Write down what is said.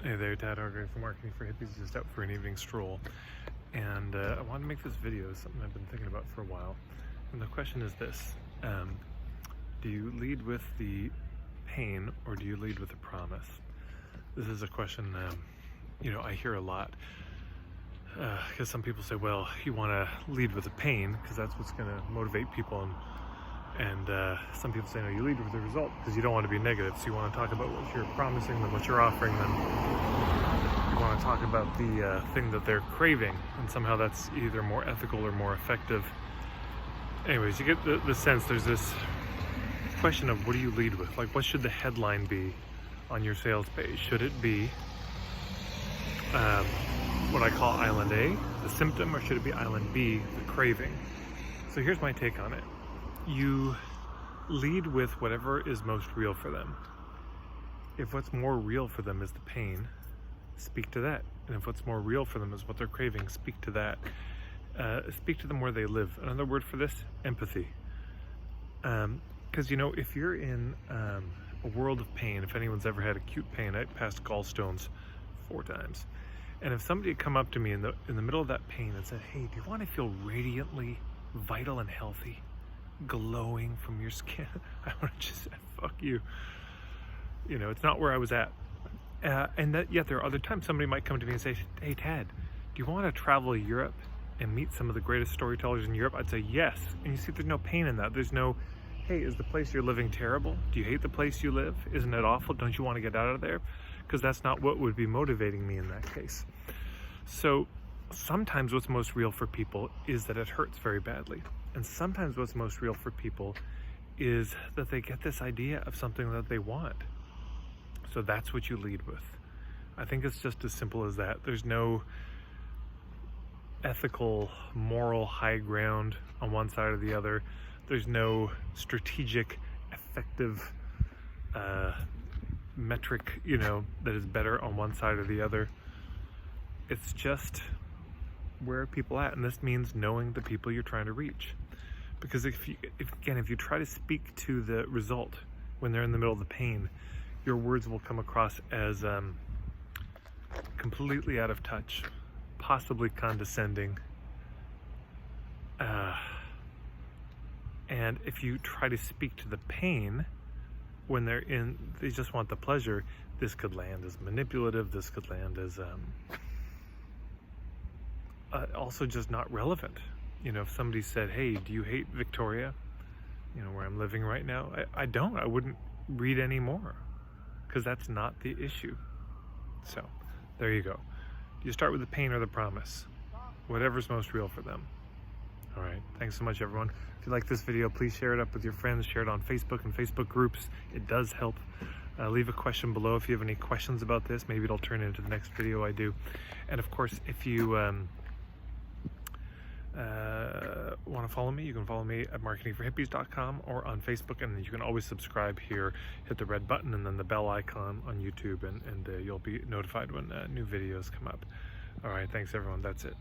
Hey there, Tad Hargrave from Marketing for Hippies, just out for an evening stroll. And I wanted to make this video, something I've been thinking about for a while. And the question is this, do you lead with the pain or do you lead with the promise? This is a question, I hear a lot. Because some people say, well, you want to lead with the pain because that's what's going to motivate people. And some people say, no, you lead with the result because you don't want to be negative. So you want to talk about what you're promising them, what you're offering them. You want to talk about the thing that they're craving, and somehow that's either more ethical or more effective. Anyways, you get the sense there's this question of what do you lead with? Like, what should the headline be on your sales page? Should it be what I call Island A, the symptom, or should it be Island B, the craving? So here's my take on it. You lead with whatever is most real for them. If what's more real for them is the pain, speak to that. And if what's more real for them is what they're craving, speak to that. Speak to them where they live. Another word for this, empathy. Because, if you're in a world of pain, if anyone's ever had acute pain, I passed gallstones 4 times. And if somebody had come up to me in the middle of that pain and said, hey, do you want to feel radiantly vital and healthy? Glowing from your skin, I would have just said, fuck you. It's not where I was at. And that, yet there are other times somebody might come to me and say, hey, Tad, do you want to travel to Europe and meet some of the greatest storytellers in Europe? I'd say yes. And you see, there's no pain in that. There's no, hey, is the place you're living terrible? Do you hate the place you live? Isn't it awful? Don't you want to get out of there? Because that's not what would be motivating me in that case. So sometimes what's most real for people is that it hurts very badly. And sometimes what's most real for people is that they get this idea of something that they want. So that's what you lead with. I think it's just as simple as that. There's no ethical, moral high ground on one side or the other. There's no strategic, effective metric, that is better on one side or the other. It's just where are people at? And this means knowing the people you're trying to reach. Because if you try to speak to the result when they're in the middle of the pain, your words will come across as completely out of touch, possibly condescending. And if you try to speak to the pain when they just want the pleasure, this could land as manipulative, this could land as also just not relevant. If somebody said, hey, do you hate Victoria, where I'm living right now? I don't. I wouldn't read any more because that's not the issue. So there you go. Do you start with the pain or the promise? Whatever's most real for them. All right. Thanks so much, everyone. If you like this video, please share it up with your friends. Share it on Facebook and Facebook groups. It does help. Leave a question below if you have any questions about this. Maybe it'll turn into the next video I do. And of course, if you want to follow me, you can follow me at marketingforhippies.com or on Facebook, and you can always subscribe here, hit the red button and then the bell icon on YouTube, and you'll be notified when new videos come up. All right, thanks everyone, that's it.